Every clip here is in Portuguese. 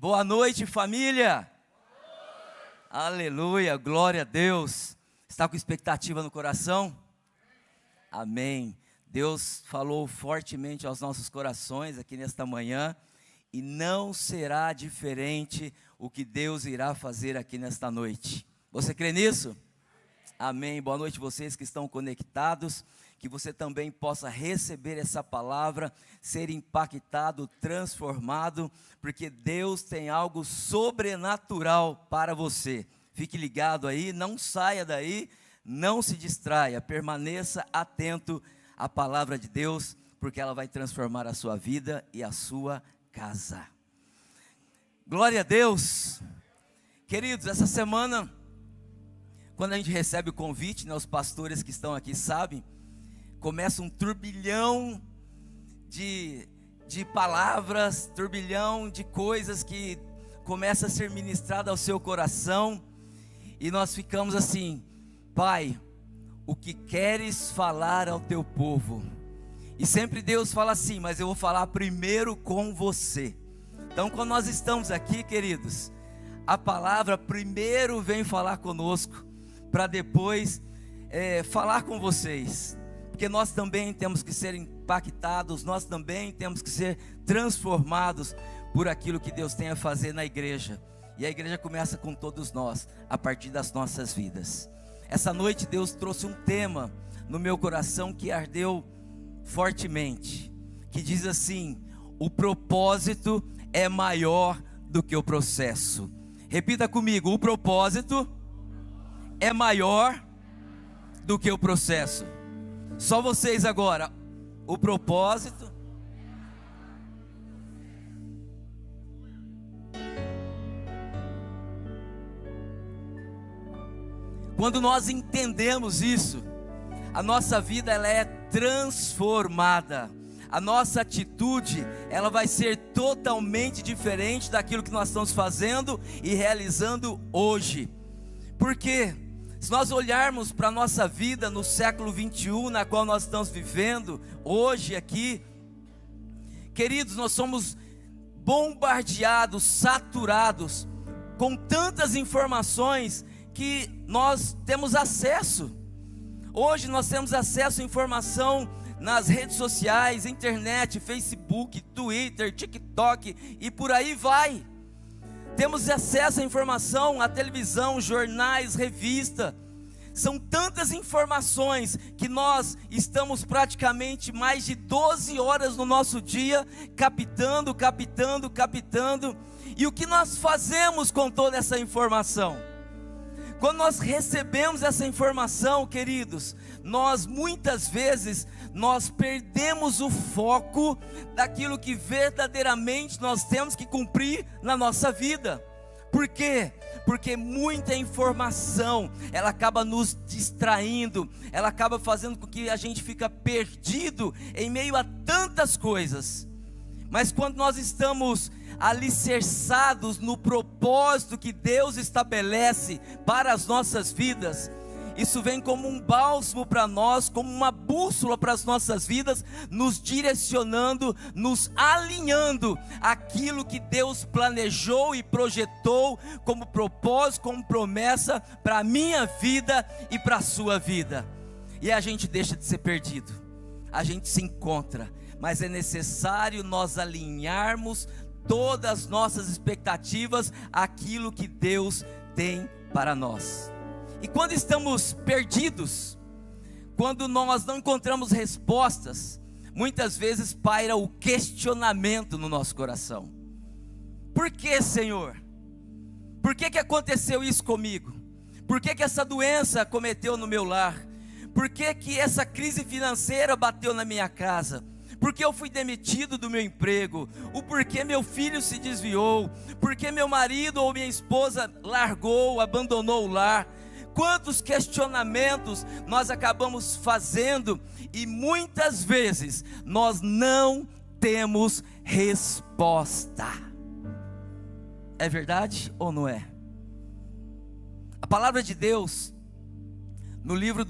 Boa noite, família. Aleluia, glória a Deus. Está com expectativa no coração? Amém. Deus falou fortemente aos nossos corações aqui nesta manhã e não será diferente o que Deus irá fazer aqui nesta noite. Você crê nisso? Amém. Boa noite vocês que estão conectados, que você também possa receber essa palavra, ser impactado, transformado, porque Deus tem algo sobrenatural para você. Fique ligado aí, não saia daí, não se distraia, permaneça atento à palavra de Deus, porque ela vai transformar a sua vida e a sua casa. Glória a Deus. Queridos, essa semana, quando a gente recebe o convite, os pastores que estão aqui sabem, começa um turbilhão de palavras, turbilhão de coisas que começa a ser ministrada ao seu coração, e nós ficamos assim: Pai, o que queres falar ao teu povo? E sempre Deus fala assim: mas eu vou falar primeiro com você. Então, quando nós estamos aqui, queridos, a palavra primeiro vem falar conosco, para depois falar com vocês, porque nós também temos que ser impactados, nós também temos que ser transformados por aquilo que Deus tem a fazer na igreja. E a igreja começa com todos nós, a partir das nossas vidas. Essa noite Deus trouxe um tema no meu coração que ardeu fortemente, que diz assim: o propósito é maior do que o processo. Repita comigo: o propósito é maior do que o processo. Só vocês agora. O propósito. Quando nós entendemos isso, a nossa vida ela é transformada. A nossa atitude ela vai ser totalmente diferente daquilo que nós estamos fazendo e realizando hoje. Por quê? Se nós olharmos para a nossa vida no século 21, na qual nós estamos vivendo, hoje aqui, queridos, nós somos bombardeados, saturados, com tantas informações que nós temos acesso. Hoje nós temos acesso à informação nas redes sociais, internet, Facebook, Twitter, TikTok e por aí vai. Temos acesso à informação, à televisão, jornais, revista. São tantas informações que nós estamos praticamente mais de 12 horas no nosso dia captando. E o que nós fazemos com toda essa informação? Quando nós recebemos essa informação, queridos, nós muitas vezes nós perdemos o foco daquilo que verdadeiramente nós temos que cumprir na nossa vida. Por quê? Porque muita informação, ela acaba nos distraindo, ela acaba fazendo com que a gente fica perdido em meio a tantas coisas. Mas quando nós estamos alicerçados no propósito que Deus estabelece para as nossas vidas, isso vem como um bálsamo para nós, como uma bússola para as nossas vidas, nos direcionando, nos alinhando aquilo que Deus planejou e projetou como propósito, como promessa para a minha vida e para a sua vida. E a gente deixa de ser perdido, a gente se encontra, mas é necessário nós alinharmos todas as nossas expectativas àquilo que Deus tem para nós. E quando estamos perdidos, quando nós não encontramos respostas, muitas vezes paira o questionamento no nosso coração. Por que, Senhor? Por que aconteceu isso comigo? Por que essa doença acometeu no meu lar? Por que essa crise financeira bateu na minha casa? Por que eu fui demitido do meu emprego? O porquê meu filho se desviou? Por que meu marido ou minha esposa largou, abandonou o lar? Quantos questionamentos nós acabamos fazendo e muitas vezes nós não temos resposta. É verdade ou não é? A palavra de Deus, no livro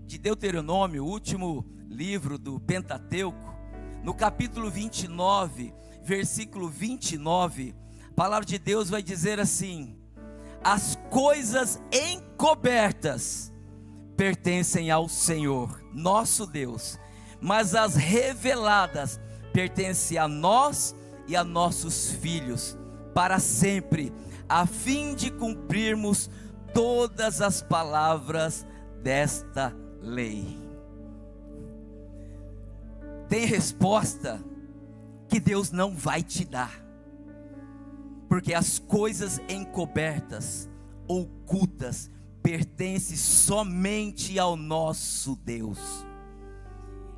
de Deuteronômio, o último livro do Pentateuco, no capítulo 29, versículo 29, a palavra de Deus vai dizer assim: as coisas encobertas pertencem ao Senhor, nosso Deus, mas as reveladas pertencem a nós e a nossos filhos, para sempre, a fim de cumprirmos todas as palavras desta lei. Tem resposta que Deus não vai te dar, porque as coisas encobertas, ocultas, pertencem somente ao nosso Deus.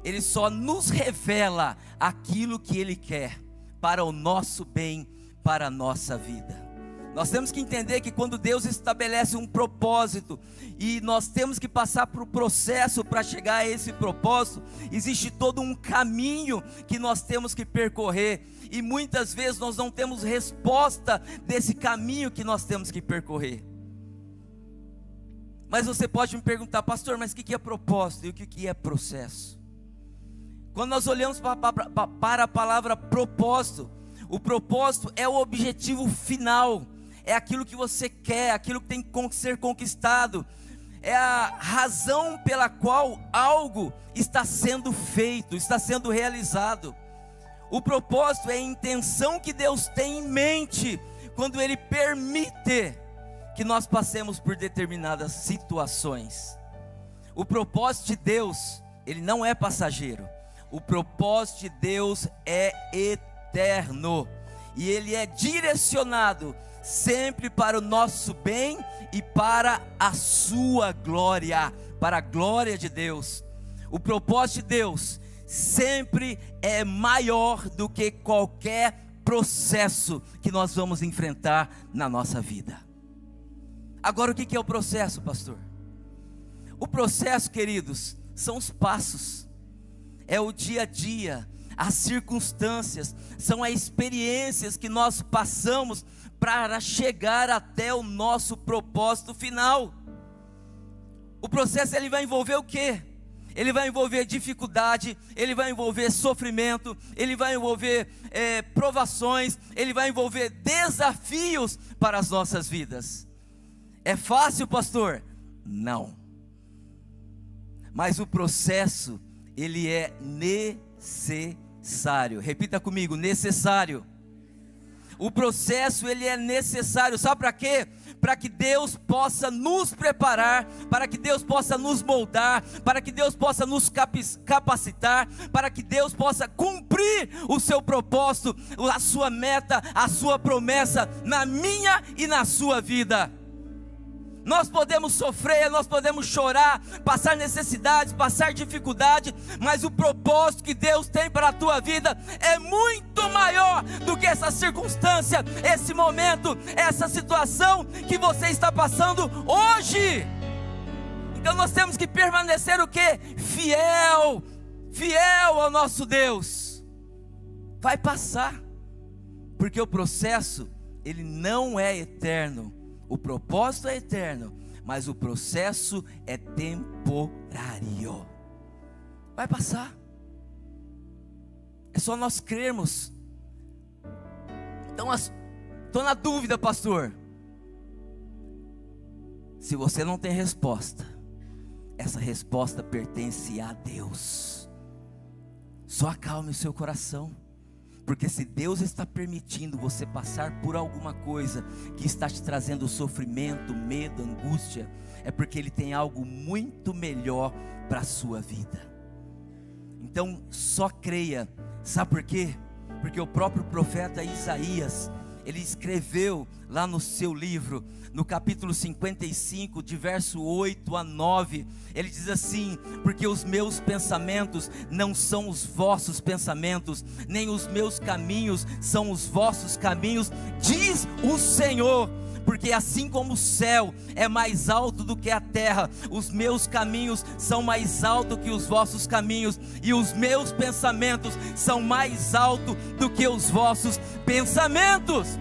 Ele só nos revela aquilo que Ele quer para o nosso bem, para a nossa vida. Nós temos que entender que quando Deus estabelece um propósito, e nós temos que passar por um processo para chegar a esse propósito, existe todo um caminho que nós temos que percorrer, e muitas vezes nós não temos resposta desse caminho que nós temos que percorrer. Mas você pode me perguntar: pastor, mas o que é propósito e o que é processo? Quando nós olhamos para a palavra propósito, o propósito é o objetivo final, é aquilo que você quer, aquilo que tem que ser conquistado, é a razão pela qual algo está sendo feito, está sendo realizado. O propósito é a intenção que Deus tem em mente quando Ele permite que nós passemos por determinadas situações. O propósito de Deus, ele não é passageiro. O propósito de Deus é eterno, e ele é direcionado sempre para o nosso bem e para a sua glória, para a glória de Deus. O propósito de Deus sempre é maior do que qualquer processo que nós vamos enfrentar na nossa vida. Agora, o que é o processo, pastor? O processo, queridos, são os passos, é o dia a dia, as circunstâncias, são as experiências que nós passamos para chegar até o nosso propósito final. O processo, ele vai envolver o quê? Ele vai envolver dificuldade, ele vai envolver sofrimento, ele vai envolver provações, ele vai envolver desafios para as nossas vidas. É fácil, pastor? Não. Mas o processo, ele é necessário. Repita comigo: necessário. O processo, ele é necessário. Sabe para quê? Para que Deus possa nos preparar, para que Deus possa nos moldar, para que Deus possa nos capacitar, para que Deus possa cumprir o seu propósito, a sua meta, a sua promessa na minha e na sua vida. Nós podemos sofrer, nós podemos chorar, passar necessidades, passar dificuldade, mas o propósito que Deus tem para a tua vida é muito maior do que essa circunstância, esse momento, essa situação que você está passando hoje. Então nós temos que permanecer o quê? Fiel ao nosso Deus. Vai passar, porque o processo, ele não é eterno. O propósito é eterno, mas o processo é temporário. Vai passar. É só nós crermos. Então, estou na dúvida, pastor. Se você não tem resposta, essa resposta pertence a Deus. Só acalme o seu coração. Porque se Deus está permitindo você passar por alguma coisa que está te trazendo sofrimento, medo, angústia, é porque Ele tem algo muito melhor para a sua vida. Então só creia. Sabe por quê? Porque o próprio profeta Isaías, ele escreveu lá no seu livro, no capítulo 55, de verso 8 a 9, ele diz assim: porque os meus pensamentos não são os vossos pensamentos, nem os meus caminhos são os vossos caminhos, diz o Senhor. Porque assim como o céu é mais alto do que a terra, os meus caminhos são mais altos que os vossos caminhos, e os meus pensamentos são mais altos do que os vossos pensamentos.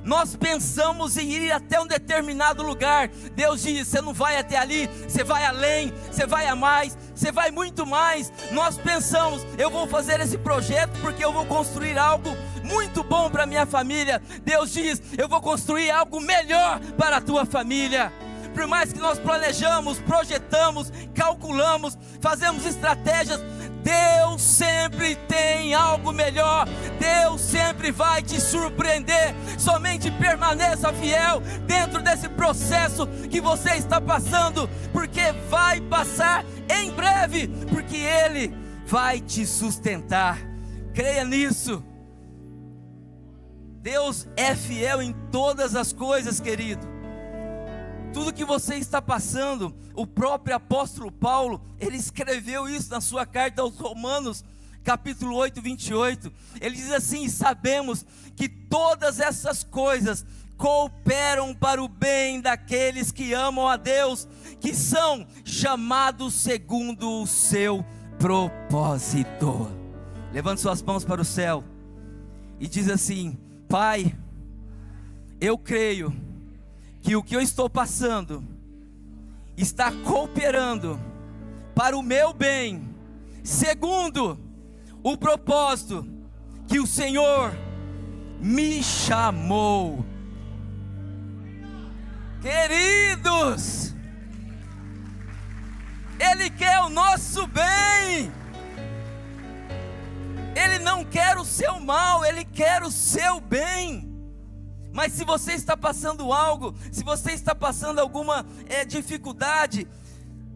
nós pensamos em ir até um determinado lugar. Deus diz: você não vai até ali, você vai além, você vai a mais, você vai muito mais. Nós pensamos: eu vou fazer esse projeto porque eu vou construir algo muito bom para minha família. Deus diz: eu vou construir algo melhor para a tua família. Por mais que nós planejamos, projetamos, calculamos, fazemos estratégias, Deus sempre tem algo melhor. Deus sempre vai te surpreender. Somente permaneça fiel dentro desse processo que você está passando, porque vai passar em breve, porque Ele vai te sustentar. Creia nisso. Deus é fiel em todas as coisas, querido. Tudo que você está passando, o próprio apóstolo Paulo, ele escreveu isso na sua carta aos Romanos, capítulo 8, 28. Ele diz assim: sabemos que todas essas coisas cooperam para o bem daqueles que amam a Deus, que são chamados segundo o seu propósito. Levante suas mãos para o céu e diz assim: Pai, eu creio que o que eu estou passando está cooperando para o meu bem, segundo o propósito que o Senhor me chamou. Queridos, Ele quer o nosso bem. Ele não quer o seu mal, Ele quer o seu bem. Mas se você está passando algo, se você está passando alguma dificuldade,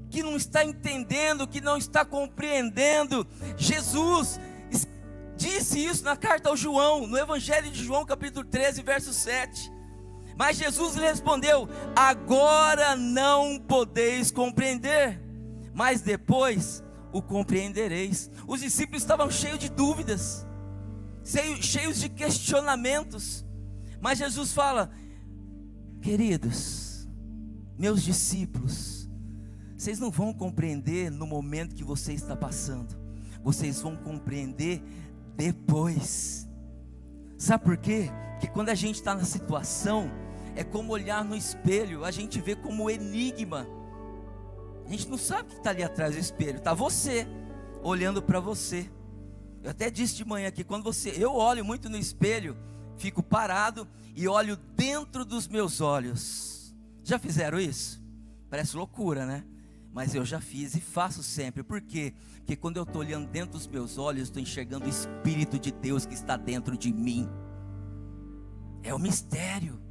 que não está entendendo, que não está compreendendo, Jesus disse isso na carta ao João, no Evangelho de João, capítulo 13, verso 7. Mas Jesus lhe respondeu: agora não podeis compreender, mas depois o compreendereis. Os discípulos estavam cheios de dúvidas, cheios de questionamentos. Mas Jesus fala: queridos, meus discípulos, vocês não vão compreender no momento que você está passando, vocês vão compreender depois. Sabe por quê? Porque quando a gente está na situação, é como olhar no espelho, a gente vê como enigma. A gente não sabe o que está ali atrás do espelho, está você, olhando para você. Eu até disse de manhã que eu olho muito no espelho, fico parado e olho dentro dos meus olhos. Já fizeram isso? Parece loucura, né? Mas eu já fiz e faço sempre. Por quê? Porque quando eu estou olhando dentro dos meus olhos, estou enxergando o Espírito de Deus que está dentro de mim. É um mistério.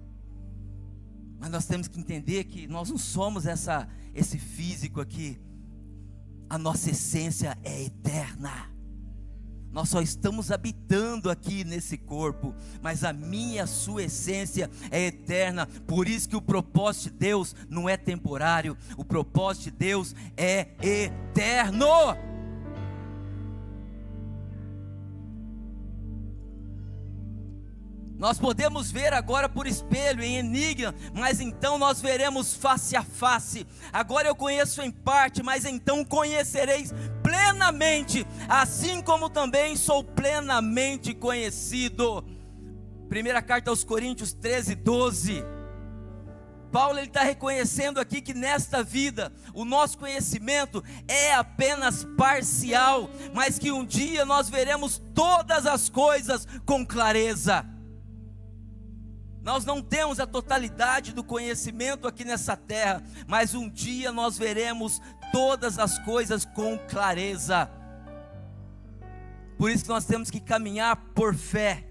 Mas nós temos que entender que nós não somos esse físico aqui. A nossa essência é eterna. Nós só estamos habitando aqui nesse corpo, mas a minha e a sua essência é eterna. Por isso que o propósito de Deus não é temporário, o propósito de Deus é eterno. Nós podemos ver agora por espelho, em enigma, mas então nós veremos face a face. Agora eu conheço em parte, mas então conhecereis plenamente, assim como também sou plenamente conhecido. Primeira carta aos Coríntios 13, 12. Paulo está reconhecendo aqui que nesta vida o nosso conhecimento é apenas parcial, mas que um dia nós veremos todas as coisas com clareza. Nós não temos a totalidade do conhecimento aqui nessa terra, mas um dia nós veremos todas as coisas com clareza. Por isso que nós temos que caminhar por fé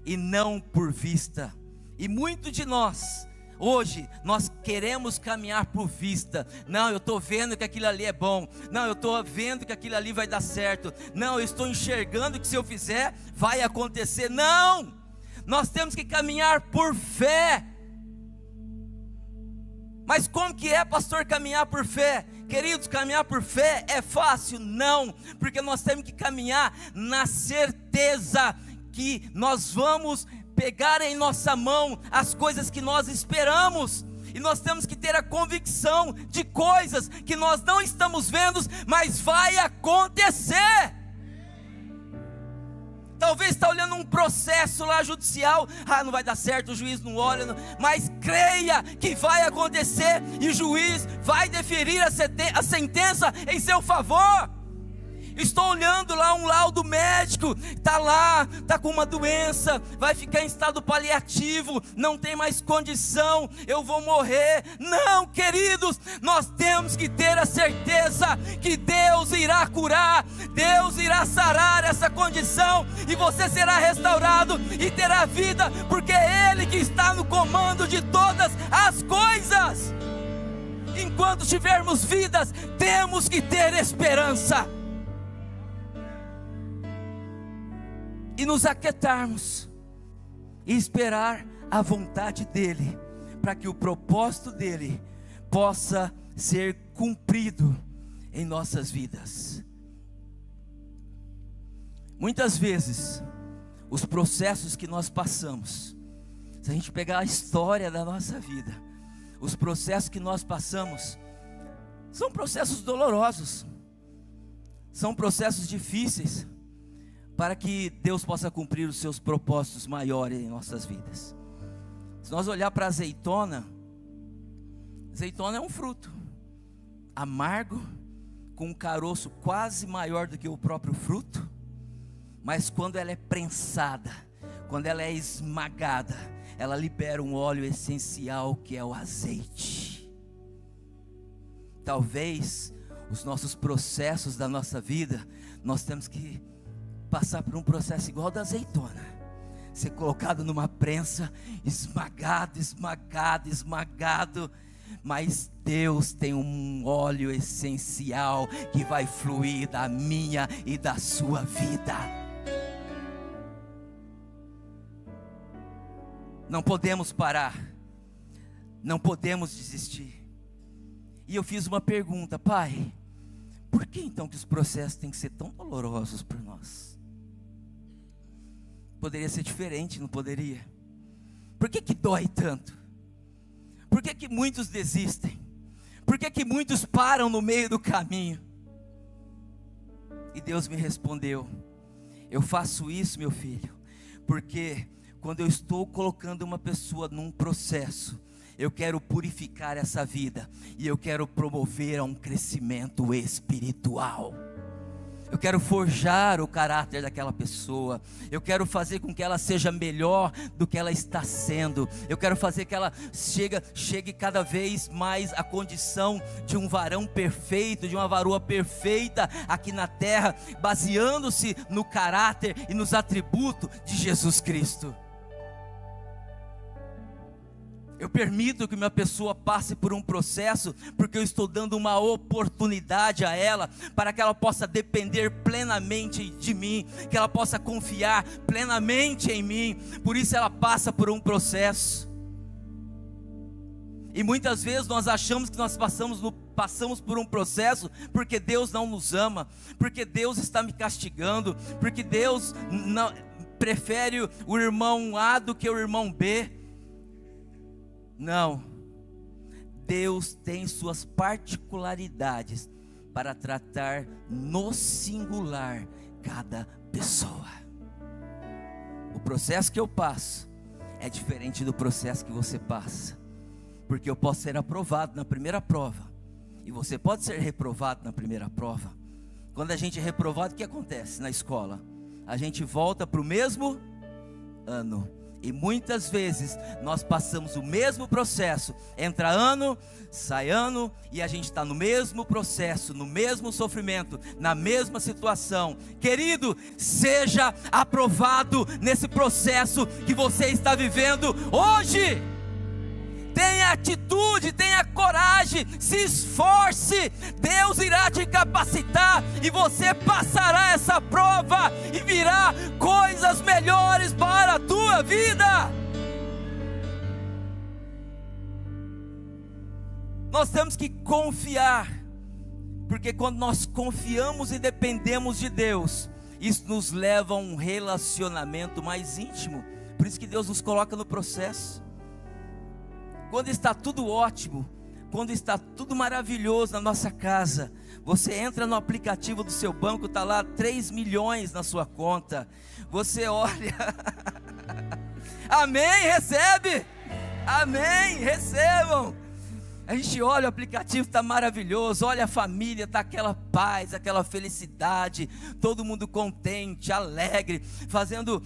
e não por vista. E muito de nós, hoje, nós queremos caminhar por vista. Não, eu estou vendo que aquilo ali é bom. Não, eu estou vendo que aquilo ali vai dar certo. Não, eu estou enxergando que se eu fizer, vai acontecer. Não! Nós temos que caminhar por fé. Mas como que é, pastor, caminhar por fé? Queridos, caminhar por fé é fácil? Não, porque nós temos que caminhar na certeza que nós vamos pegar em nossa mão as coisas que nós esperamos. E nós temos que ter a convicção de coisas que nós não estamos vendo, mas vai acontecer. Talvez está olhando um processo lá judicial, não vai dar certo, o juiz não olha, mas creia que vai acontecer e o juiz vai deferir a sentença em seu favor. Estou olhando lá um laudo médico, está com uma doença, vai ficar em estado paliativo, não tem mais condição, eu vou morrer. Não, queridos, nós temos que ter a certeza que Deus irá curar, Deus irá sarar essa condição, e você será restaurado e terá vida, porque é Ele que está no comando de todas as coisas. Enquanto tivermos vidas, temos que ter esperança. E nos aquietarmos e esperar a vontade dEle, para que o propósito dEle possa ser cumprido em nossas vidas. Muitas vezes, os processos que nós passamos, se a gente pegar a história da nossa vida, os processos que nós passamos, são processos dolorosos, são processos difíceis, para que Deus possa cumprir os seus propósitos maiores em nossas vidas. Se nós olhar para a azeitona é um fruto amargo, com um caroço quase maior do que o próprio fruto, mas quando ela é prensada, quando ela é esmagada, ela libera um óleo essencial que é o azeite. Talvez os nossos processos da nossa vida, nós temos que passar por um processo igual da azeitona, ser colocado numa prensa, esmagado, mas Deus tem um óleo essencial que vai fluir da minha e da sua vida. Não podemos parar, não podemos desistir. E eu fiz uma pergunta: Pai, por que então que os processos têm que ser tão dolorosos por nós? Poderia ser diferente, não poderia? Por que dói tanto? Por que muitos desistem? Por que muitos param no meio do caminho? E Deus me respondeu: eu faço isso, meu filho, porque quando eu estou colocando uma pessoa num processo, eu quero purificar essa vida, e eu quero promover a um crescimento espiritual. Eu quero forjar o caráter daquela pessoa. Eu quero fazer com que ela seja melhor do que ela está sendo. Eu quero fazer que ela chegue cada vez mais à condição de um varão perfeito, de uma varoa perfeita aqui na terra, baseando-se no caráter e nos atributos de Jesus Cristo. Eu permito que uma pessoa passe por um processo, porque eu estou dando uma oportunidade a ela, para que ela possa depender plenamente de mim, que ela possa confiar plenamente em mim. Por isso ela passa por um processo. E muitas vezes nós achamos que nós passamos por um processo porque Deus não nos ama, porque Deus está me castigando, porque Deus não, prefere o irmão A do que o irmão B. Não, Deus tem suas particularidades para tratar no singular cada pessoa. O processo que eu passo é diferente do processo que você passa, porque eu posso ser aprovado na primeira prova, e você pode ser reprovado na primeira prova. Quando a gente é reprovado, o que acontece na escola? A gente volta para o mesmo ano. E muitas vezes nós passamos o mesmo processo, entra ano, sai ano, e a gente está no mesmo processo, no mesmo sofrimento, na mesma situação. Querido, seja aprovado nesse processo que você está vivendo hoje. Tenha atitude, tenha coragem, se esforce. Deus irá te capacitar, e você passará essa prova, e virá coisas melhores para a tua vida. Nós temos que confiar, porque quando nós confiamos e dependemos de Deus, isso nos leva a um relacionamento mais íntimo. Por isso que Deus nos coloca no processo. Quando está tudo ótimo, quando está tudo maravilhoso na nossa casa, você entra no aplicativo do seu banco, está lá 3 milhões na sua conta, você olha, amém, recebe, amém, recebam. A gente olha, o aplicativo está maravilhoso, olha a família, está aquela paz, aquela felicidade, todo mundo contente, alegre, fazendo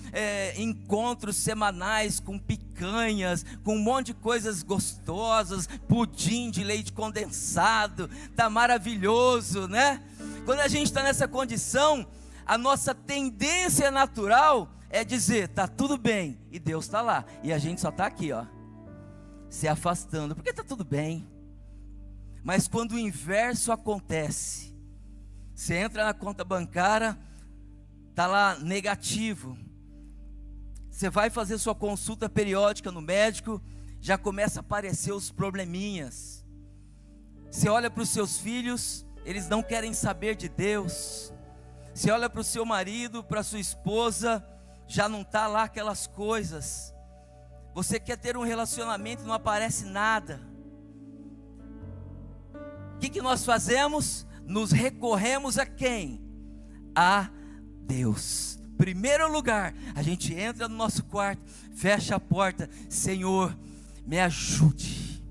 encontros semanais com picanhas, com um monte de coisas gostosas, pudim de leite condensado, está maravilhoso, né? Quando a gente está nessa condição, a nossa tendência natural é dizer, está tudo bem, e Deus está lá, e a gente só está aqui, ó, se afastando, porque está tudo bem. Mas quando o inverso acontece, você entra na conta bancária, está lá negativo, você vai fazer sua consulta periódica no médico, já começa a aparecer os probleminhas. Você olha para os seus filhos, eles não querem saber de Deus. Você olha para o seu marido, para a sua esposa, já não está lá aquelas coisas. Você quer ter um relacionamento e não aparece nada. O que nós fazemos? Nos recorremos a quem? A Deus. Primeiro lugar, a gente entra no nosso quarto, fecha a porta, Senhor, me ajude,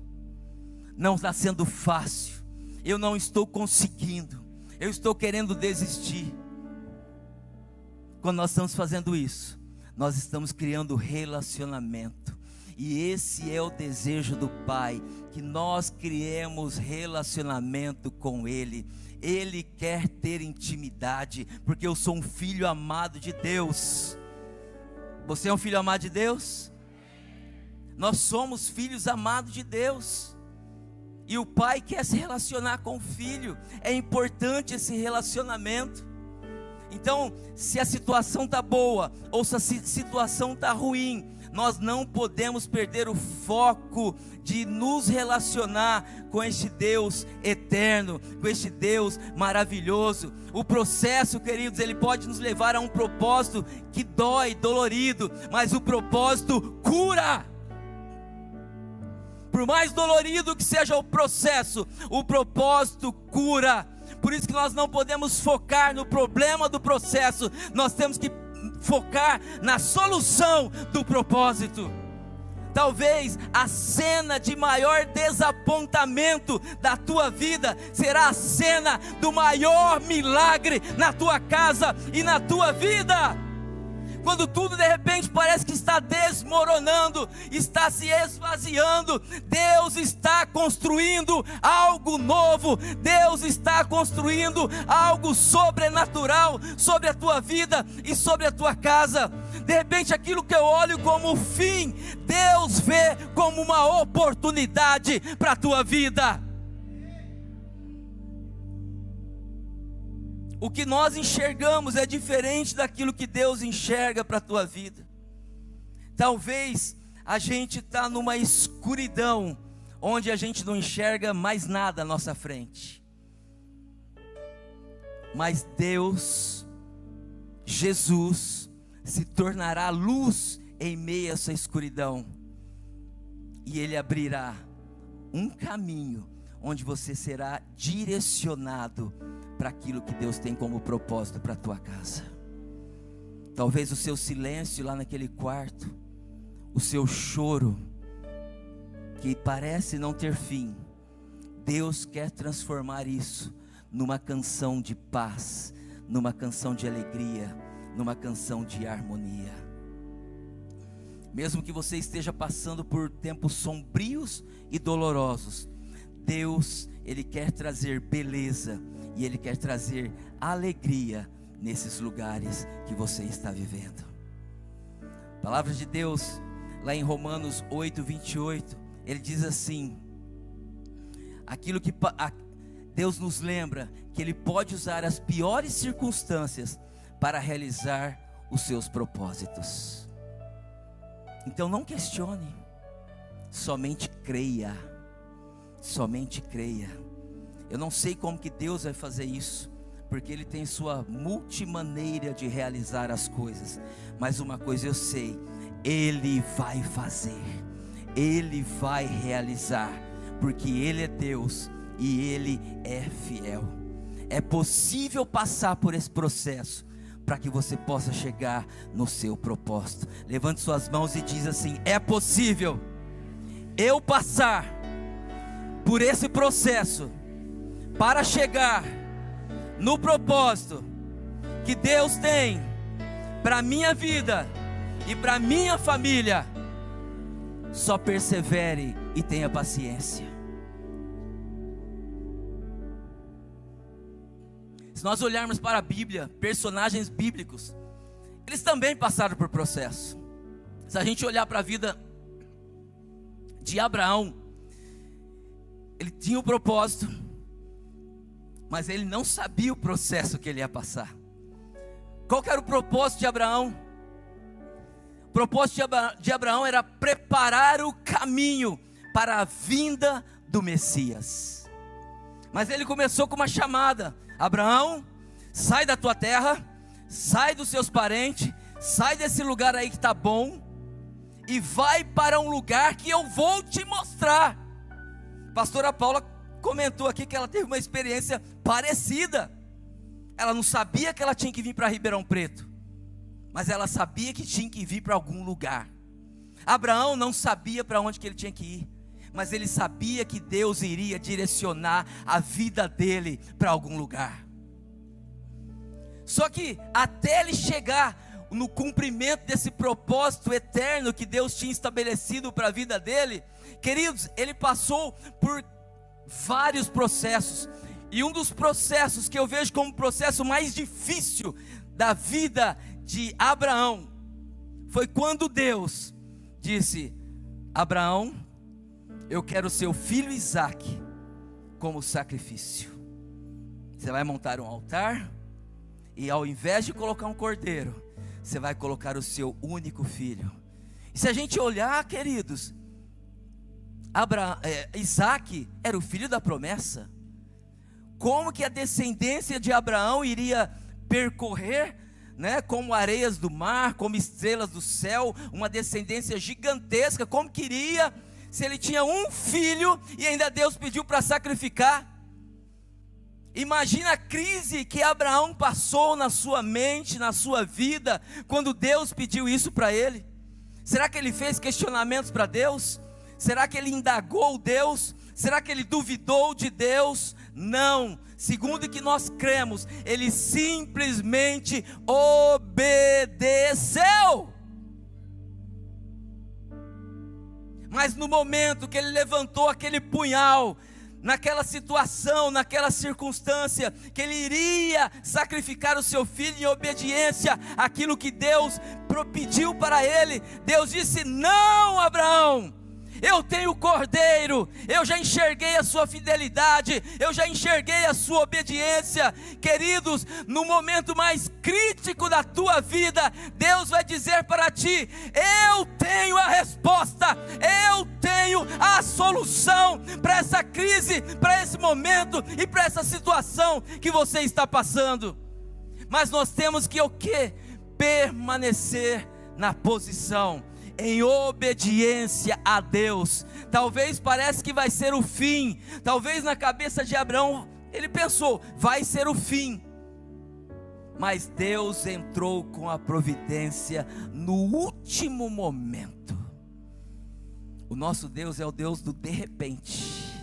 não está sendo fácil, eu não estou conseguindo, eu estou querendo desistir. Quando nós estamos fazendo isso, nós estamos criando relacionamento, e esse é o desejo do Pai, que nós criemos relacionamento com Ele. Ele quer ter intimidade, porque eu sou um filho amado de Deus. Você é um filho amado de Deus? Nós somos filhos amados de Deus, e o Pai quer se relacionar com o Filho. É importante esse relacionamento. Então, se a situação está boa, ou se a situação está ruim, nós não podemos perder o foco de nos relacionar com este Deus eterno, com este Deus maravilhoso. O processo, queridos, ele pode nos levar a um propósito que dói, dolorido, mas o propósito cura. Por mais dolorido que seja o processo, o propósito cura. Por isso que nós não podemos focar no problema do processo, nós temos que focar na solução do propósito. Talvez a cena de maior desapontamento da tua vida será a cena do maior milagre na tua casa e na tua vida. Quando tudo de repente parece que está desmoronando, está se esvaziando, Deus está construindo algo novo, Deus está construindo algo sobrenatural sobre a tua vida e sobre a tua casa. De repente aquilo que eu olho como fim, Deus vê como uma oportunidade para a tua vida. O que nós enxergamos é diferente daquilo que Deus enxerga para a tua vida. Talvez a gente está numa escuridão, onde a gente não enxerga mais nada à nossa frente. Mas Deus, Jesus, se tornará luz em meio a essa escuridão. E Ele abrirá um caminho, onde você será direcionado para aquilo que Deus tem como propósito para a tua casa. Talvez o seu silêncio lá naquele quarto, o seu choro, que parece não ter fim, Deus quer transformar isso numa canção de paz, numa canção de alegria, numa canção de harmonia. Mesmo que você esteja passando por tempos sombrios e dolorosos, Deus, Ele quer trazer beleza, e Ele quer trazer alegria nesses lugares que você está vivendo. A palavra de Deus, lá em Romanos 8, 28, Ele diz assim: aquilo que Deus nos lembra, que Ele pode usar as piores circunstâncias para realizar os seus propósitos. Então não questione, somente creia, somente creia. Eu não sei como que Deus vai fazer isso, porque Ele tem sua multimaneira de realizar as coisas, mas uma coisa eu sei, Ele vai fazer, Ele vai realizar, porque Ele é Deus e Ele é fiel. É possível passar por esse processo para que você possa chegar no seu propósito. Levante suas mãos e diz assim: é possível eu passar por esse processo para chegar no propósito que Deus tem para a minha vida e para a minha família. Só persevere e tenha paciência. Se nós olharmos para a Bíblia, personagens bíblicos, eles também passaram por processo. Se a gente olhar para a vida de Abraão, ele tinha um propósito, mas ele não sabia o processo que ele ia passar. Qual que era o propósito de Abraão? O propósito de Abraão era preparar o caminho para a vinda do Messias. Mas ele começou com uma chamada: Abraão, sai da tua terra, sai dos seus parentes, sai desse lugar aí que está bom, e vai para um lugar que eu vou te mostrar. Pastora Paula comentou aqui que ela teve uma experiência parecida. Ela não sabia que ela tinha que vir para Ribeirão Preto, mas ela sabia que tinha que vir para algum lugar. Abraão não sabia para onde que ele tinha que ir, mas ele sabia que Deus iria direcionar a vida dele para algum lugar. Só que até ele chegar no cumprimento desse propósito eterno que Deus tinha estabelecido para a vida dele, queridos, ele passou por vários processos. E um dos processos que eu vejo como o processo mais difícil da vida de Abraão foi quando Deus disse: Abraão, eu quero seu filho Isaque como sacrifício. Você vai montar um altar, e ao invés de colocar um cordeiro, você vai colocar o seu único filho. E se a gente olhar, queridos, Isaque era o filho da promessa. Como que a descendência de Abraão iria percorrer, como areias do mar, como estrelas do céu, uma descendência gigantesca? Como que iria, se ele tinha um filho e ainda Deus pediu para sacrificar? Imagina a crise que Abraão passou na sua mente, na sua vida, quando Deus pediu isso para ele. Será que ele fez questionamentos para Deus? Será que ele indagou Deus? Será que ele duvidou de Deus? Não. Segundo o que nós cremos, ele simplesmente obedeceu. Mas no momento que ele levantou aquele punhal, naquela situação, naquela circunstância, que ele iria sacrificar o seu filho em obediência àquilo que Deus pediu para ele, Deus disse: não, Abraão, eu tenho o cordeiro, eu já enxerguei a sua fidelidade, eu já enxerguei a sua obediência. Queridos, no momento mais crítico da tua vida, Deus vai dizer para ti: eu tenho a resposta, eu tenho a solução para essa crise, para esse momento e para essa situação que você está passando. Mas nós temos que o quê? Permanecer na posição, em obediência a Deus. Talvez pareça que vai ser o fim. Talvez na cabeça de Abraão ele pensou: vai ser o fim. Mas Deus entrou com a providência no último momento. O nosso Deus é o Deus do de repente,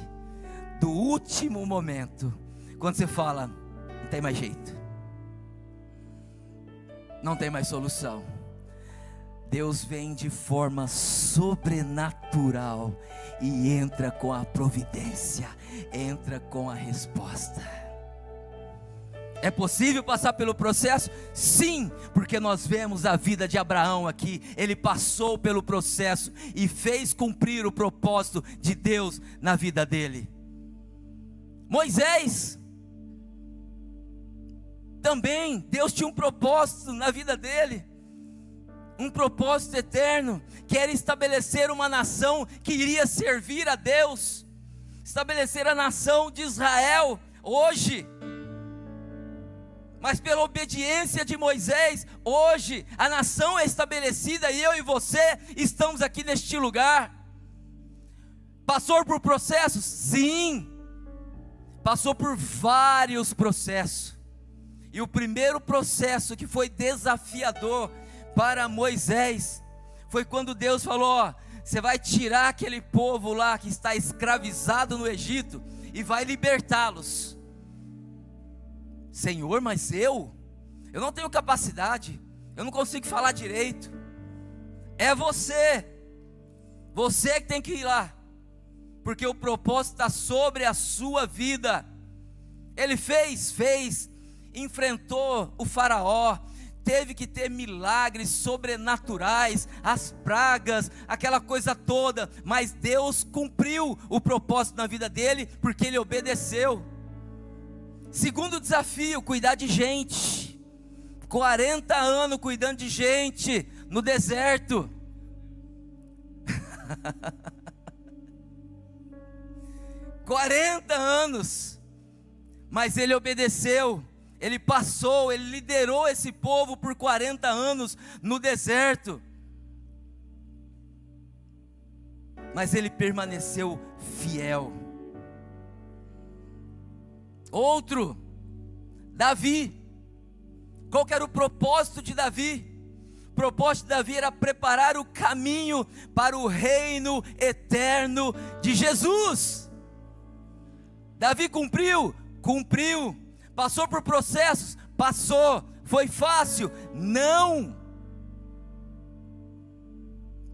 do último momento. Quando você fala: não tem mais jeito, não tem mais solução, Deus vem de forma sobrenatural e entra com a providência, entra com a resposta. É possível passar pelo processo? Sim, porque nós vemos a vida de Abraão aqui. Ele passou pelo processo e fez cumprir o propósito de Deus na vida dele. Moisés, também Deus tinha um propósito na vida dele, um propósito eterno, que era estabelecer uma nação que iria servir a Deus, estabelecer a nação de Israel hoje. Mas pela obediência de Moisés, hoje a nação é estabelecida e eu e você estamos aqui neste lugar. Passou por processos? Sim. Passou por vários processos. E o primeiro processo que foi desafiador para Moisés foi quando Deus falou: ó, você vai tirar aquele povo lá que está escravizado no Egito e vai libertá-los. Senhor, mas eu não tenho capacidade, eu não consigo falar direito. É você que tem que ir lá, porque o propósito está sobre a sua vida. Ele fez, enfrentou o faraó, teve que ter milagres sobrenaturais, as pragas, aquela coisa toda, mas Deus cumpriu o propósito na vida dele, porque ele obedeceu. Segundo desafio, cuidar de gente. 40 anos cuidando de gente no deserto. 40 anos, mas ele obedeceu. Ele passou, ele liderou esse povo por 40 anos no deserto. Mas ele permaneceu fiel. Outro, Davi. Qual que era o propósito de Davi? O propósito de Davi era preparar o caminho para o reino eterno de Jesus. Davi cumpriu? Cumpriu. Passou por processos? Passou. Foi fácil? Não.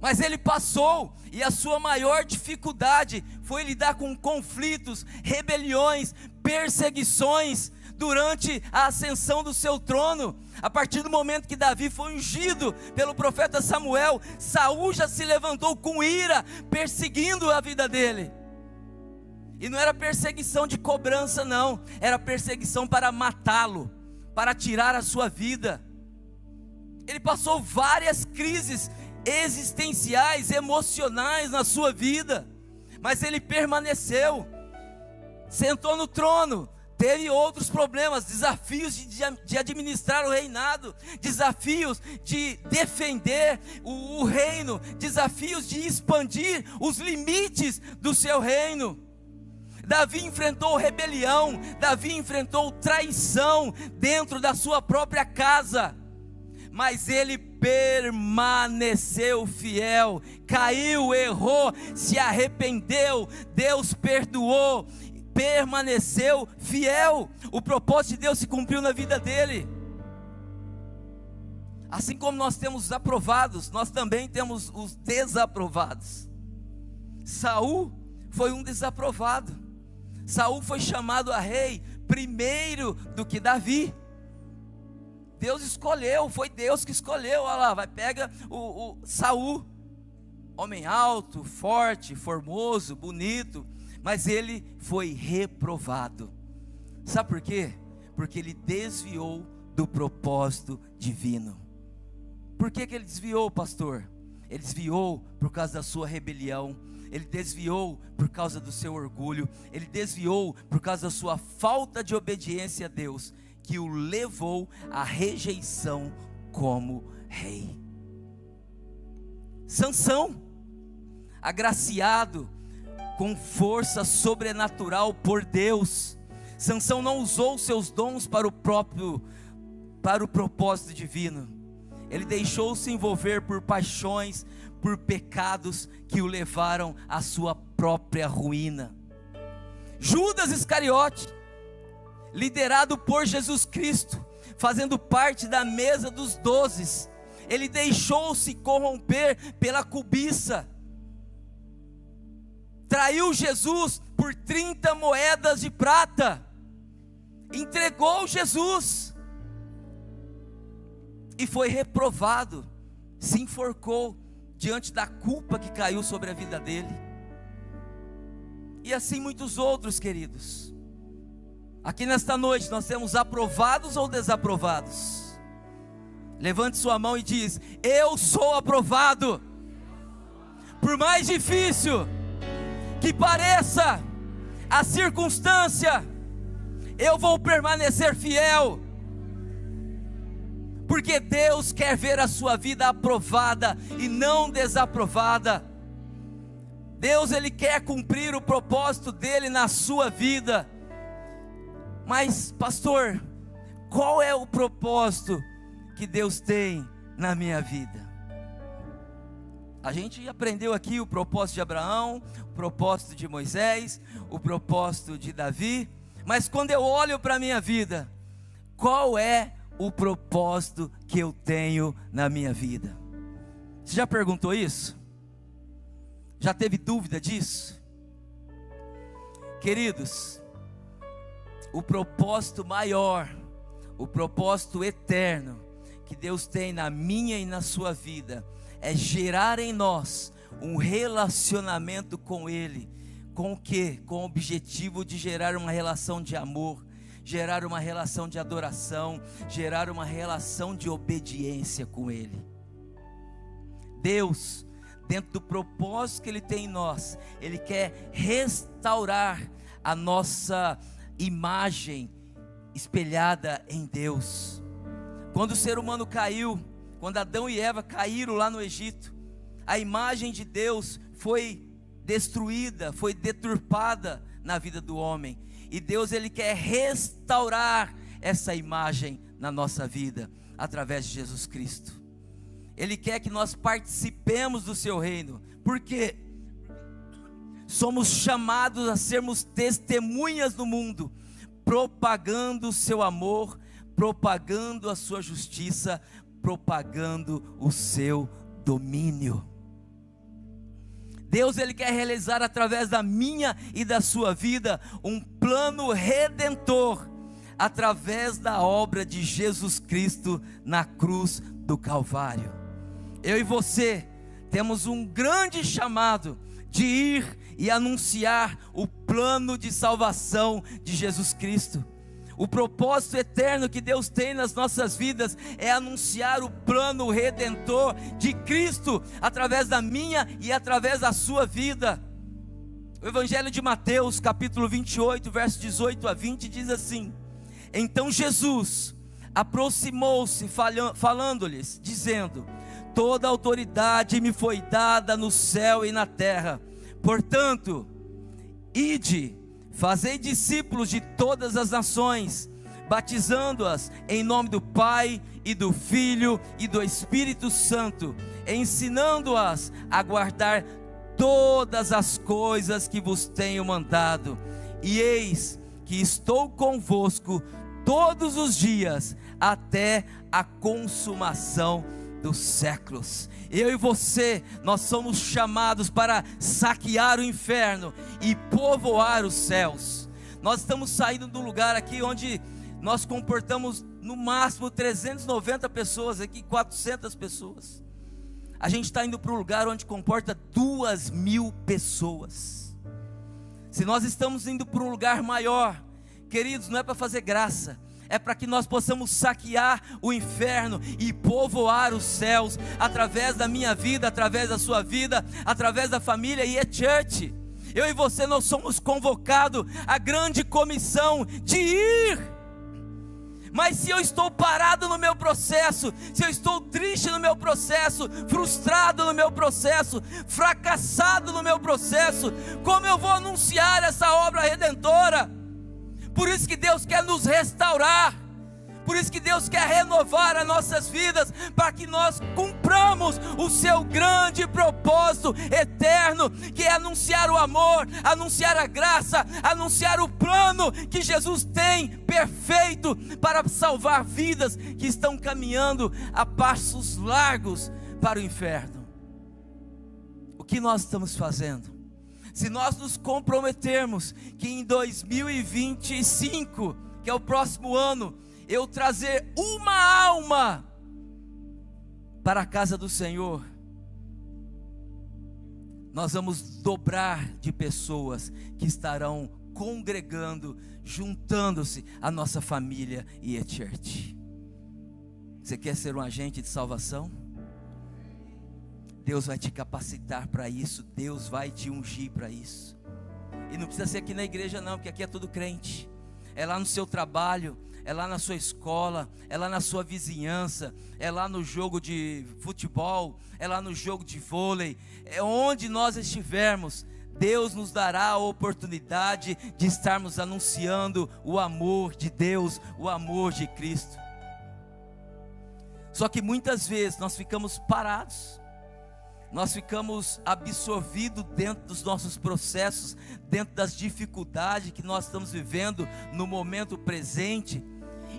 Mas ele passou, e a sua maior dificuldade foi lidar com conflitos, rebeliões, perseguições durante a ascensão do seu trono. A partir do momento que Davi foi ungido pelo profeta Samuel, Saul já se levantou com ira, perseguindo a vida dele. E não era perseguição de cobrança, não. Era perseguição para matá-lo, para tirar a sua vida. Ele passou várias crises existenciais, emocionais na sua vida, mas ele permaneceu. Sentou no trono, teve outros problemas, desafios de administrar o reinado, desafios de defender o reino, desafios de expandir os limites do seu reino. Davi enfrentou rebelião, Davi enfrentou traição dentro da sua própria casa, mas ele permaneceu fiel. Caiu, errou, se arrependeu, Deus perdoou, permaneceu fiel. O propósito de Deus se cumpriu na vida dele. Assim como nós temos os aprovados, nós também temos os desaprovados. Saul foi um desaprovado. Saul foi chamado a rei primeiro do que Davi. Deus escolheu, foi Deus que escolheu. Olha lá, vai, pega o Saul, homem alto, forte, formoso, bonito, mas ele foi reprovado. Sabe por quê? Porque ele desviou do propósito divino. Por que ele desviou, pastor? Ele desviou por causa da sua rebelião. Ele desviou por causa do seu orgulho. Ele desviou por causa da sua falta de obediência a Deus, que o levou à rejeição como rei. Sansão, agraciado com força sobrenatural por Deus. Sansão não usou seus dons para o propósito divino. Ele deixou-se envolver por paixões, por pecados que o levaram à sua própria ruína. Judas Iscariote, liderado por Jesus Cristo, fazendo parte da mesa dos 12, ele deixou-se corromper pela cobiça, traiu Jesus por 30 moedas de prata, entregou Jesus, e foi reprovado, se enforcou, diante da culpa que caiu sobre a vida dele. E assim muitos outros, queridos. Aqui nesta noite nós temos aprovados ou desaprovados? Levante sua mão e diz: eu sou aprovado. Por mais difícil que pareça a circunstância, eu vou permanecer fiel, porque Deus quer ver a sua vida aprovada e não desaprovada. Deus, Ele quer cumprir o propósito dEle na sua vida. Mas, pastor, qual é o propósito que Deus tem na minha vida? A gente aprendeu aqui o propósito de Abraão, o propósito de Moisés, o propósito de Davi. Mas quando eu olho para a minha vida, qual é o propósito que eu tenho na minha vida? Você já perguntou isso? Já teve dúvida disso? Queridos, o propósito maior, o propósito eterno que Deus tem na minha e na sua vida é gerar em nós um relacionamento com Ele. Com o quê? Com o objetivo de gerar uma relação de amor, gerar uma relação de adoração, gerar uma relação de obediência com Ele. Deus, dentro do propósito que Ele tem em nós, Ele quer restaurar a nossa imagem espelhada em Deus. Quando o ser humano caiu, quando Adão e Eva caíram lá no Egito, a imagem de Deus foi destruída, foi deturpada na vida do homem. E Deus, Ele quer restaurar essa imagem na nossa vida, através de Jesus Cristo. Ele quer que nós participemos do seu reino. Por quê? Somos chamados a sermos testemunhas no mundo, propagando o seu amor, propagando a sua justiça, propagando o seu domínio. Deus, Ele quer realizar através da minha e da sua vida um plano redentor, através da obra de Jesus Cristo na cruz do Calvário. Eu e você temos um grande chamado de ir e anunciar o plano de salvação de Jesus Cristo. O propósito eterno que Deus tem nas nossas vidas é anunciar o plano redentor de Cristo através da minha e através da sua vida. O Evangelho de Mateus, capítulo 28, verso 18 a 20, diz assim: Então Jesus aproximou-se falando-lhes, dizendo: Toda autoridade me foi dada no céu e na terra. Portanto, ide, fazei discípulos de todas as nações, batizando-as em nome do Pai e do Filho e do Espírito Santo, ensinando-as a guardar todas as coisas que vos tenho mandado. E eis que estou convosco todos os dias, até a consumação dos séculos. Eu e você, nós somos chamados para saquear o inferno e povoar os céus. Nós estamos saindo de um lugar aqui onde nós comportamos no máximo 390 pessoas, aqui 400 pessoas. A gente está indo para um lugar onde comporta 2.000 pessoas. Se nós estamos indo para um lugar maior, queridos, não é para fazer graça, é para que nós possamos saquear o inferno e povoar os céus, através da minha vida, através da sua vida, através da família e church. Eu e você, nós somos convocados à grande comissão de ir. Mas se eu estou parado no meu processo, se eu estou triste no meu processo, frustrado no meu processo, fracassado no meu processo, como eu vou anunciar essa obra redentora? Por isso que Deus quer nos restaurar, por isso que Deus quer renovar as nossas vidas, para que nós cumpramos o seu grande propósito eterno, que é anunciar o amor, anunciar a graça, anunciar o plano que Jesus tem perfeito para salvar vidas que estão caminhando a passos largos para o inferno. O que nós estamos fazendo? Se nós nos comprometermos que em 2025, que é o próximo ano, eu trazer uma alma para a casa do Senhor, nós vamos dobrar de pessoas que estarão congregando, juntando-se à nossa família e a church. Você quer ser um agente de salvação? Deus vai te capacitar para isso, Deus vai te ungir para isso. E não precisa ser aqui na igreja não, porque aqui é tudo crente. É lá no seu trabalho, é lá na sua escola, é lá na sua vizinhança, é lá no jogo de futebol, é lá no jogo de vôlei, é onde nós estivermos, Deus nos dará a oportunidade de estarmos anunciando o amor de Deus, o amor de Cristo. Só que muitas vezes nós ficamos parados, nós ficamos absorvidos dentro dos nossos processos, dentro das dificuldades que nós estamos vivendo no momento presente,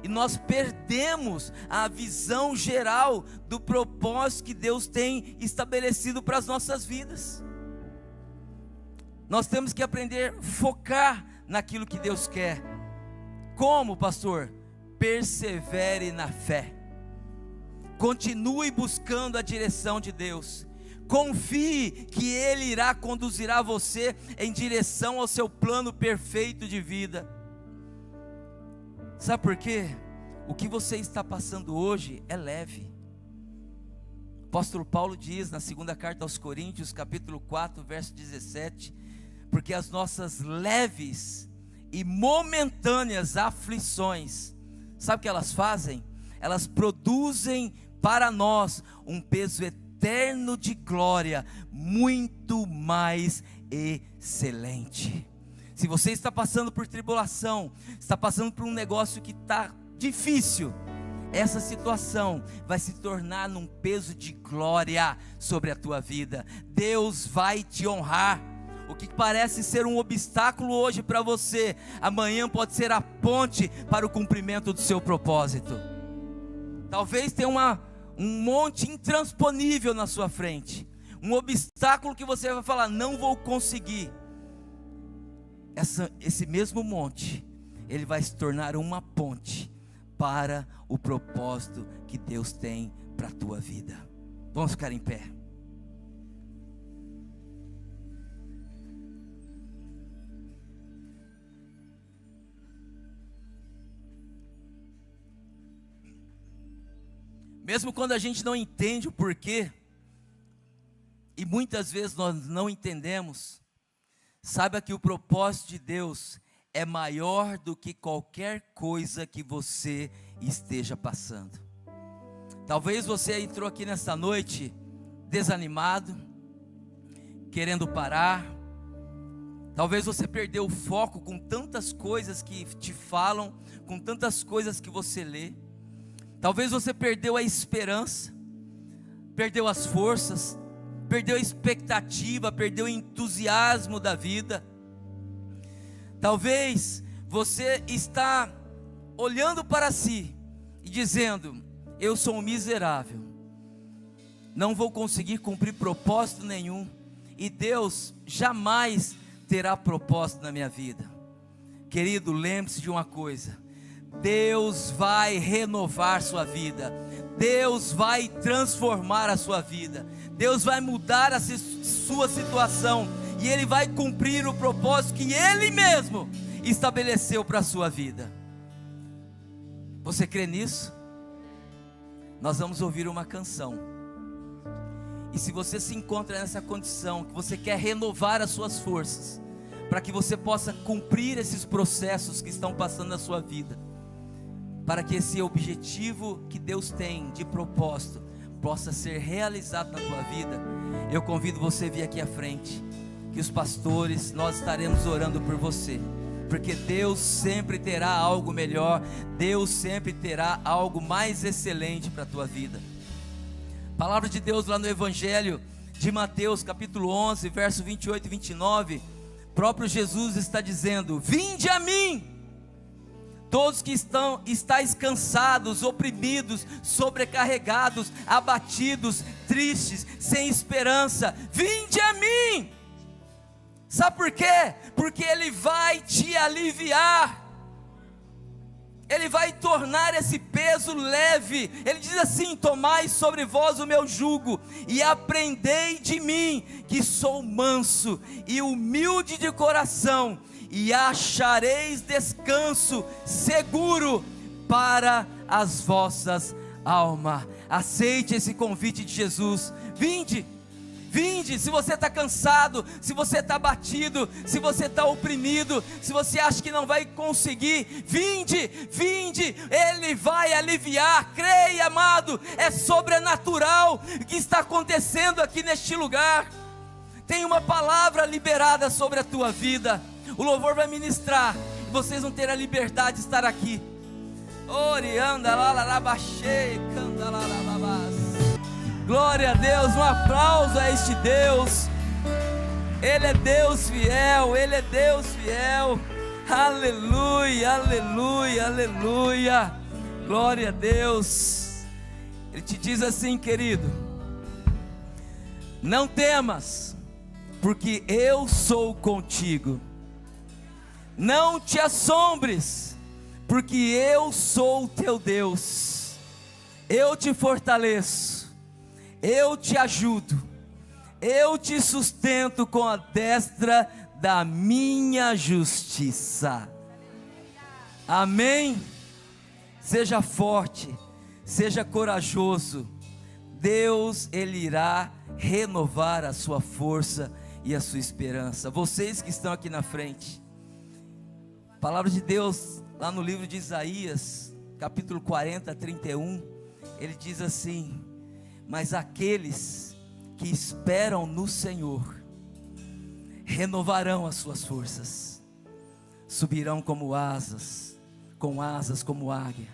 e nós perdemos a visão geral do propósito que Deus tem estabelecido para as nossas vidas. Nós temos que aprender a focar naquilo que Deus quer. Como, pastor? Persevere na fé. Continue buscando a direção de Deus. Confie que Ele irá conduzir a você em direção ao seu plano perfeito de vida. Sabe por quê? O que você está passando hoje é leve. O apóstolo Paulo diz na segunda carta aos Coríntios, capítulo 4, verso 17, porque as nossas leves e momentâneas aflições, sabe o que elas fazem? Elas produzem para nós um peso eterno de glória, muito mais excelente. Se você está passando por tribulação, está passando por um negócio que está difícil, essa situação vai se tornar num peso de glória sobre a tua vida. Deus vai te honrar. O que parece ser um obstáculo hoje para você, amanhã pode ser a ponte para o cumprimento do seu propósito. Talvez tenha um monte intransponível na sua frente, um obstáculo que você vai falar, não vou conseguir. Esse mesmo monte, ele vai se tornar uma ponte para o propósito que Deus tem para a tua vida. Vamos ficar em pé. Mesmo quando a gente não entende o porquê, e muitas vezes nós não entendemos, saiba que o propósito de Deus é maior do que qualquer coisa que você esteja passando. Talvez você entrou aqui nesta noite desanimado, querendo parar. Talvez você perdeu o foco com tantas coisas que te falam, com tantas coisas que você lê. Talvez você perdeu a esperança, perdeu as forças, perdeu a expectativa, perdeu o entusiasmo da vida. Talvez você está olhando para si e dizendo, eu sou um miserável, não vou conseguir cumprir propósito nenhum, e Deus jamais terá propósito na minha vida. Querido, lembre-se de uma coisa, Deus vai renovar sua vida, Deus vai transformar a sua vida, Deus vai mudar a sua situação, e Ele vai cumprir o propósito que Ele mesmo estabeleceu para a sua vida. Você crê nisso? Nós vamos ouvir uma canção, e se você se encontra nessa condição, que você quer renovar as suas forças, para que você possa cumprir esses processos que estão passando na sua vida, para que esse objetivo que Deus tem de propósito possa ser realizado na tua vida, eu convido você a vir aqui à frente, que os pastores, nós estaremos orando por você, porque Deus sempre terá algo melhor, Deus sempre terá algo mais excelente para a tua vida. Palavra de Deus lá no Evangelho de Mateus, capítulo 11, verso 28 e 29, próprio Jesus está dizendo, vinde a mim, todos que estáis cansados, oprimidos, sobrecarregados, abatidos, tristes, sem esperança, vinde a mim. Sabe por quê? Porque Ele vai te aliviar, Ele vai tornar esse peso leve. Ele diz assim, tomai sobre vós o meu jugo, e aprendei de mim, que sou manso e humilde de coração, e achareis descanso seguro para as vossas almas. Aceite esse convite de Jesus, vinde Vinde, se você está cansado, se você está abatido, se você está oprimido, se você acha que não vai conseguir, vinde, vinde, Ele vai aliviar. Creia, amado, é sobrenatural o que está acontecendo aqui neste lugar. Tem uma palavra liberada sobre a tua vida. O louvor vai ministrar, e vocês vão ter a liberdade de estar aqui. Orianda lá, larabachei, canta lá, larabás. Glória a Deus, um aplauso a este Deus. Ele é Deus fiel, Ele é Deus fiel. Aleluia, aleluia, aleluia. Glória a Deus. Ele te diz assim, querido: não temas, porque eu sou contigo. Não te assombres, porque eu sou o teu Deus. Eu te fortaleço, eu te ajudo, eu te sustento com a destra da minha justiça. Amém? Seja forte, seja corajoso. Deus, Ele irá renovar a sua força e a sua esperança. Vocês que estão aqui na frente, a palavra de Deus lá no livro de Isaías, capítulo 40, 31, ele diz assim: mas aqueles que esperam no Senhor renovarão as suas forças, subirão como asas, com asas como águia,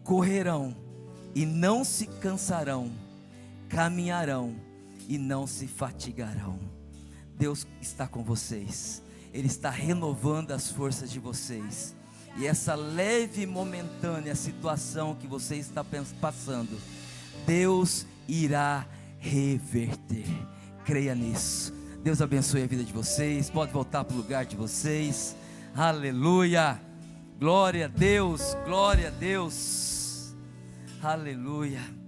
correrão e não se cansarão, caminharão e não se fatigarão. Deus está com vocês, Ele está renovando as forças de vocês, e essa leve e momentânea situação que você está passando, Deus irá reverter. Creia nisso. Deus abençoe a vida de vocês. Pode voltar para o lugar de vocês. Aleluia. Glória a Deus. Glória a Deus. Aleluia.